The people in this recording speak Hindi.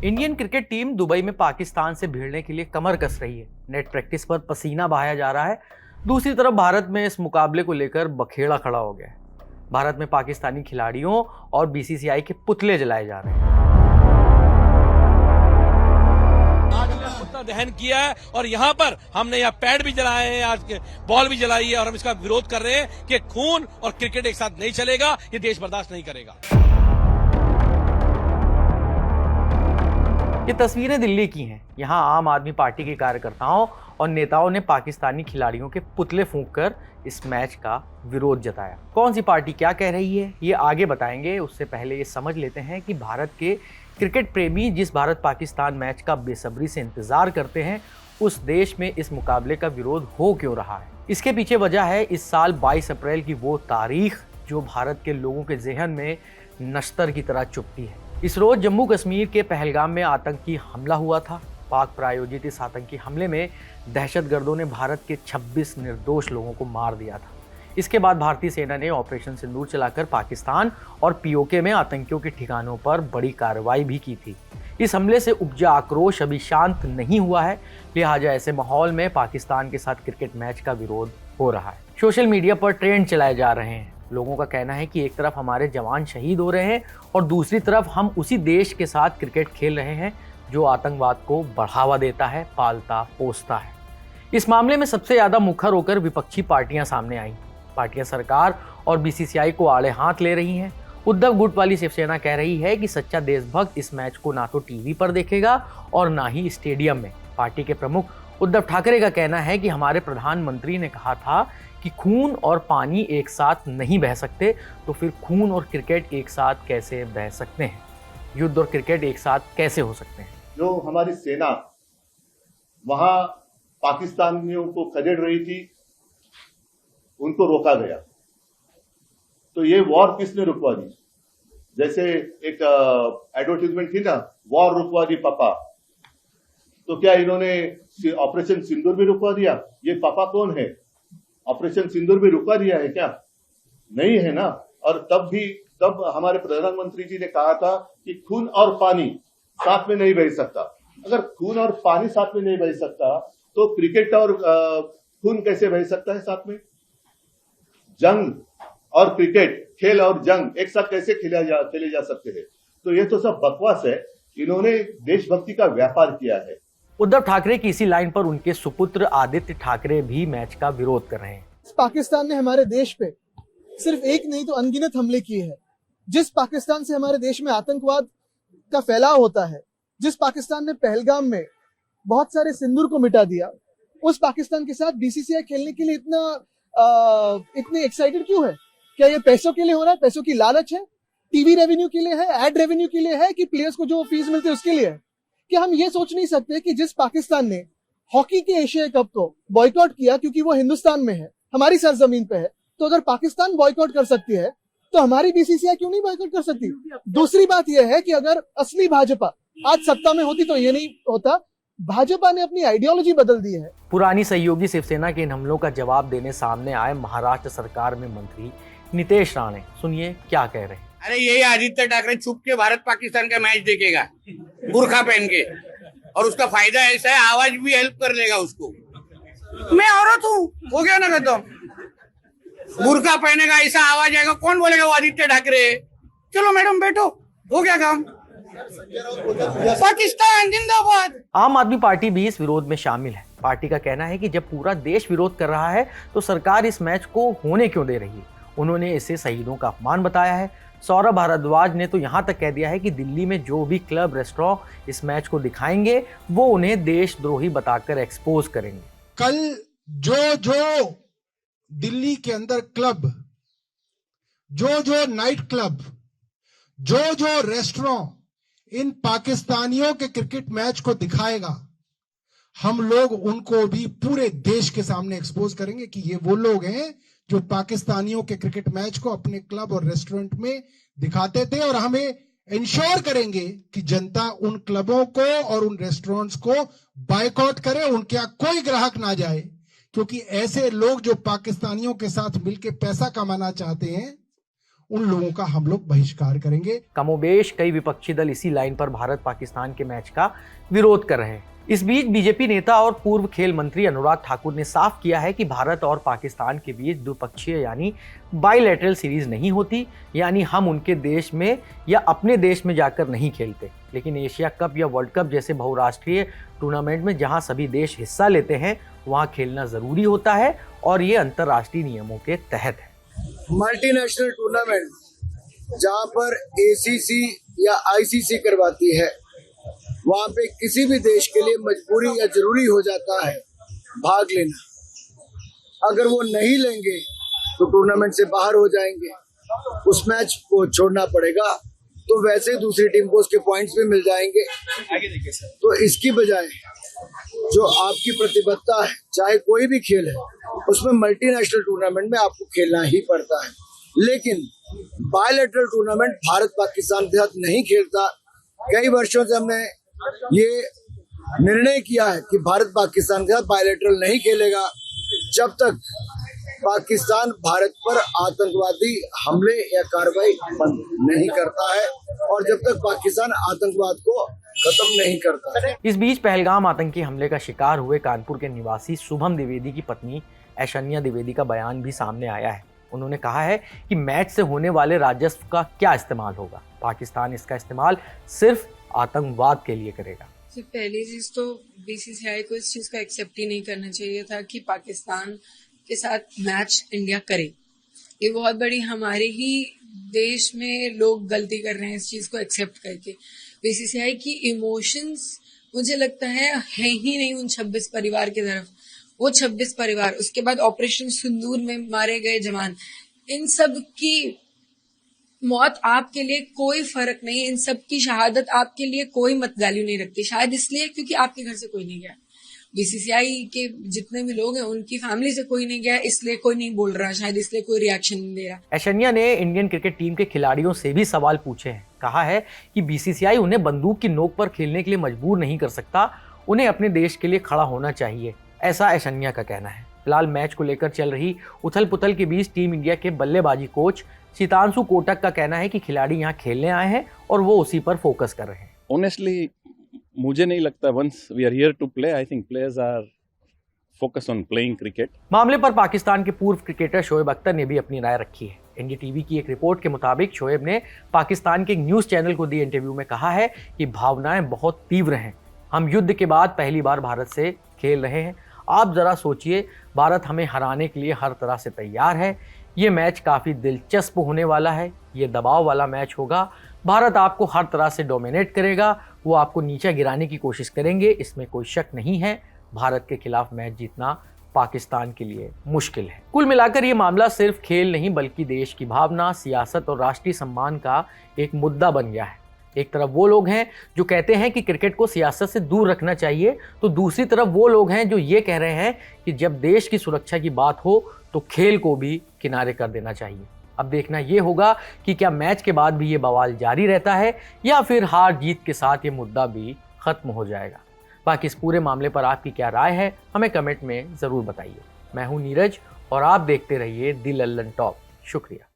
इंडियन क्रिकेट टीम दुबई में पाकिस्तान से भिड़ने के लिए कमर कस रही है। नेट प्रैक्टिस पर पसीना बहाया जा रहा है। दूसरी तरफ भारत में इस मुकाबले को लेकर बखेड़ा खड़ा हो गया है। भारत में पाकिस्तानी खिलाड़ियों और बीसीसीआई के पुतले जलाए जा रहे हैं। आज हमने पुतला दहन किया है और यहाँ पर हमने यहाँ पैड भी जलाए हैं, आज बॉल भी जलाई है और हम इसका विरोध कर रहे हैं कि खून और क्रिकेट एक साथ नहीं चलेगा, ये देश बर्दाश्त नहीं करेगा। ये तस्वीरें दिल्ली की हैं। यहाँ आम आदमी पार्टी के कार्यकर्ताओं और नेताओं ने पाकिस्तानी खिलाड़ियों के पुतले फूंककर इस मैच का विरोध जताया। कौन सी पार्टी क्या कह रही है ये आगे बताएंगे, उससे पहले ये समझ लेते हैं कि भारत के क्रिकेट प्रेमी जिस भारत पाकिस्तान मैच का बेसब्री से इंतजार करते हैं, उस देश में इस मुकाबले का विरोध हो क्यों रहा है। इसके पीछे वजह है इस साल 22 अप्रैल की वो तारीख जो भारत के लोगों के जहन में नश्तर की तरह चुभती है। इस रोज जम्मू कश्मीर के पहलगाम में आतंकी हमला हुआ था। पाक प्रायोजित इस आतंकी हमले में दहशतगर्दों ने भारत के 26 निर्दोष लोगों को मार दिया था। इसके बाद भारतीय सेना ने ऑपरेशन सिंदूर चलाकर पाकिस्तान और पीओके में आतंकियों के ठिकानों पर बड़ी कार्रवाई भी की थी। इस हमले से उपजा आक्रोश अभी शांत नहीं हुआ है, लिहाजा ऐसे माहौल में पाकिस्तान के साथ क्रिकेट मैच का विरोध हो रहा है। सोशल मीडिया पर ट्रेंड चलाए जा रहे हैं। लोगों का कहना है कि एक तरफ हमारे जवान शहीद हो रहे हैं और दूसरी तरफ हम उसी देश के साथ क्रिकेट खेल रहे हैं जो आतंकवाद को बढ़ावा देता है, पालता पोसता है। इस मामले में सबसे ज्यादा मुखर होकर विपक्षी पार्टियां सामने आई। पार्टियां सरकार और बीसीसीआई को आड़े हाथ ले रही हैं। उद्धव गुट वाली शिवसेना कह रही है कि सच्चा देशभक्त इस मैच को ना तो टीवी पर देखेगा और ना ही स्टेडियम में। पार्टी के प्रमुख उद्धव ठाकरे का कहना है कि हमारे प्रधानमंत्री ने कहा था कि खून और पानी एक साथ नहीं बह सकते, तो फिर खून और क्रिकेट एक साथ कैसे बह सकते हैं? युद्ध और क्रिकेट एक साथ कैसे हो सकते हैं? जो हमारी सेना वहां पाकिस्तानियों को खदेड़ रही थी, उनको रोका गया। तो ये वॉर किसने रुकवा दी? जैसे एक एडवर्टाइजमेंट थी ना, वॉर रुकवा दी पापा। तो क्या इन्होंने ऑपरेशन सिंदूर भी रुकवा दिया? ये पापा कौन है? ऑपरेशन सिंदूर भी रुकवा दिया है क्या? नहीं है ना। और तब हमारे प्रधानमंत्री जी ने कहा था कि खून और पानी साथ में नहीं बह सकता। अगर खून और पानी साथ में नहीं बह सकता तो क्रिकेट और खून कैसे बह सकता है साथ में? जंग और क्रिकेट, खेल और जंग एक साथ कैसे खेले जा सकते हैं? तो ये तो सब बकवास है। इन्होंने देशभक्ति का व्यापार किया है। उद्धव ठाकरे की इसी लाइन पर उनके सुपुत्र आदित्य ठाकरे भी मैच का विरोध कर रहे हैं। पाकिस्तान ने हमारे देश पे सिर्फ एक नहीं तो अनगिनत हमले किए हैं। जिस पाकिस्तान से हमारे देश में आतंकवाद का फैलाव होता है, जिस पाकिस्तान ने पहलगाम में बहुत सारे सिंदूर को मिटा दिया, उस पाकिस्तान के साथ बीसीसीआई खेलने के लिए इतने एक्साइटेड क्यों है? क्या ये पैसों के लिए हो रहा है? पैसों की लालच है? टीवी रेवेन्यू के लिए है? एड रेवेन्यू के लिए है? कि प्लेयर्स को जो फीस मिलती है उसके लिए है? क्या हम ये सोच नहीं सकते कि जिस पाकिस्तान ने हॉकी के एशिया कप को बॉयकॉट किया क्योंकि वो हिंदुस्तान में है, हमारी सरजमीन पे है, तो अगर पाकिस्तान बॉयकॉट कर सकती है तो हमारी बीसीसीआई क्यों नहीं बॉयकॉट कर सकती? दूसरी बात यह है कि अगर असली भाजपा आज सत्ता में होती तो ये नहीं होता। भाजपा ने अपनी आइडियोलॉजी बदल दी है। पुरानी सहयोगी शिवसेना के इन हमलों का जवाब देने सामने आए महाराष्ट्र सरकार में मंत्री नितेश राणे। सुनिए क्या कह रहे हैं। अरे यही आदित्य ठाकरे छुप के भारत पाकिस्तान का मैच देखेगा बुरखा पहन के, और उसका फायदा ऐसा है आवाज भी हेल्प कर लेगा उसको। मैं औरत हूँ, हो गया ना खत्म। बुरखा पहनेगा, ऐसा आवाज आएगा, कौन बोलेगा वो आदित्य ठाकरे? चलो मैडम बैठो, हो गया काम। पाकिस्तान जिंदाबाद। आम आदमी पार्टी भी इस विरोध में शामिल है। पार्टी का कहना है कि जब पूरा देश विरोध कर रहा है तो सरकार इस मैच को होने क्यों दे रही है? उन्होंने इसे शहीदों का अपमान बताया है। सौरभ भारद्वाज ने तो यहाँ तक कह दिया है कि दिल्ली में जो भी क्लब रेस्टोरेंट इस मैच को दिखाएंगे वो उन्हें देशद्रोही बताकर एक्सपोज करेंगे। कल जो दिल्ली के अंदर क्लब, जो नाइट क्लब, जो रेस्टोरेंट इन पाकिस्तानियों के क्रिकेट मैच को दिखाएगा, हम लोग उनको भी पूरे देश के सामने एक्सपोज करेंगे कि ये वो लोग हैं जो पाकिस्तानियों के क्रिकेट मैच को अपने क्लब और रेस्टोरेंट में दिखाते थे। और हमें इंश्योर करेंगे कि जनता उन क्लबों को और उन रेस्टोरेंट्स को बायकॉट करे, उनके यहाँ कोई ग्राहक ना जाए, क्योंकि ऐसे लोग जो पाकिस्तानियों के साथ मिलकर पैसा कमाना चाहते हैं उन लोगों का हम लोग बहिष्कार करेंगे। कमोबेश कई विपक्षी दल इसी लाइन पर भारत पाकिस्तान के मैच का विरोध कर रहे हैं। इस बीच बीजेपी नेता और पूर्व खेल मंत्री अनुराग ठाकुर ने साफ किया है कि भारत और पाकिस्तान के बीच द्विपक्षीय यानी बाइलैटरल सीरीज नहीं होती, यानी हम उनके देश में या अपने देश में जाकर नहीं खेलते। लेकिन एशिया कप या वर्ल्ड कप जैसे बहुराष्ट्रीय टूर्नामेंट में जहां सभी देश हिस्सा लेते हैं वहां खेलना जरूरी होता है और ये अंतर्राष्ट्रीय नियमों के तहत है। मल्टीनेशनल टूर्नामेंट जहां पर एसीसी या आईसीसी करवाती है, वहां पे किसी भी देश के लिए मजबूरी या जरूरी हो जाता है भाग लेना। अगर वो नहीं लेंगे तो टूर्नामेंट से बाहर हो जाएंगे, उस मैच को छोड़ना पड़ेगा, तो वैसे दूसरी टीम को उसके पॉइंट्स भी मिल जाएंगे। तो इसकी बजाय जो आपकी प्रतिबद्धता है, चाहे कोई भी खेल है, उसमें मल्टीनेशनल टूर्नामेंट में आपको खेलना ही पड़ता है। लेकिन बायलैटरल टूर्नामेंट भारत पाकिस्तान के साथ नहीं खेलता। कई वर्षों से हमने ये निर्णय किया है कि भारत पाकिस्तान के साथ बायलैटरल नहीं खेलेगा जब तक पाकिस्तान भारत पर आतंकवादी हमले या कार्रवाई बंद नहीं करता है और जब तक पाकिस्तान आतंकवाद को खत्म नहीं करता है। इस बीच पहलगाम आतंकी हमले का शिकार हुए कानपुर के निवासी शुभम द्विवेदी की पत्नी ऐशन्या द्विवेदी का बयान भी सामने आया है। उन्होंने कहा है कि मैच से होने वाले राजस्व का क्या इस्तेमाल होगा, पाकिस्तान इसका इस्तेमाल सिर्फ आतंकवाद के लिए करेगा। पहली चीज तो बीसीसीआई को इस चीज का एक्सेप्ट ही नहीं करना चाहिए था कि पाकिस्तान के साथ मैच इंडिया करे। ये बहुत बड़ी हमारे ही देश में लोग गलती कर रहे हैं इस चीज को एक्सेप्ट करके। बीसीसीआई की इमोशंस मुझे लगता है ही नहीं उन 26 परिवार की तरफ। वो 26 परिवार, उसके बाद ऑपरेशन सिंदूर में मारे गए जवान, इन सब की मौत आपके लिए कोई फर्क नहीं, इन सब की शहादत आपके लिए कोई मत वैल्यू नहीं रखती। शायद इसलिए क्योंकि आपके घर से कोई नहीं गया, बीसीसीआई के जितने भी लोग हैं उनकी फैमिली से कोई नहीं गया, इसलिए कोई नहीं बोल रहा, शायद इसलिए कोई रिएक्शन नहीं दे रहा। ऐशन्या ने इंडियन क्रिकेट टीम के खिलाड़ियों से भी सवाल पूछे हैं। कहा है कि बीसीसीआई उन्हें बंदूक की नोक पर खेलने के लिए मजबूर नहीं कर सकता, उन्हें अपने देश के लिए खड़ा होना चाहिए, ऐसा ऐशन्या का कहना है। फिलहाल मैच को लेकर चल रही उथल पुथल के बीच टीम इंडिया के बल्लेबाजी कोच शीतांशु कोटक का कहना है कि खिलाड़ी यहाँ खेलने आए हैं और वो उसी पर फोकस कर रहे हैं। ऑनेस्टली मुझे नहीं लगता, once we are here to play, I think players are focus on playing cricket. मामले पर पाकिस्तान के पूर्व क्रिकेटर शोएब अख्तर ने भी अपनी राय रखी है। एनडीटीवी की एक रिपोर्ट के मुताबिक शोएब ने पाकिस्तान के एक न्यूज चैनल को दिए इंटरव्यू में कहा है कि भावनाएं बहुत तीव्र हैं, हम युद्ध के बाद पहली बार भारत से खेल रहे हैं। आप जरा सोचिए, भारत हमें हराने के लिए हर तरह से तैयार है। ये मैच काफ़ी दिलचस्प होने वाला है, ये दबाव वाला मैच होगा। भारत आपको हर तरह से डोमिनेट करेगा, वो आपको नीचे गिराने की कोशिश करेंगे, इसमें कोई शक नहीं है। भारत के खिलाफ मैच जीतना पाकिस्तान के लिए मुश्किल है। कुल मिलाकर ये मामला सिर्फ खेल नहीं बल्कि देश की भावना, सियासत और राष्ट्रीय सम्मान का एक मुद्दा बन गया है। एक तरफ वो लोग हैं जो कहते हैं कि क्रिकेट को सियासत से दूर रखना चाहिए, तो दूसरी तरफ वो लोग हैं जो ये कह रहे हैं कि जब देश की सुरक्षा की बात हो तो खेल को भी किनारे कर देना चाहिए। अब देखना ये होगा कि क्या मैच के बाद भी ये बवाल जारी रहता है या फिर हार जीत के साथ ये मुद्दा भी खत्म हो जाएगा। बाकी इस पूरे मामले पर आपकी क्या राय है, हमें कमेंट में ज़रूर बताइए। मैं हूँ नीरज और आप देखते रहिए दी लल्लन टॉप। शुक्रिया।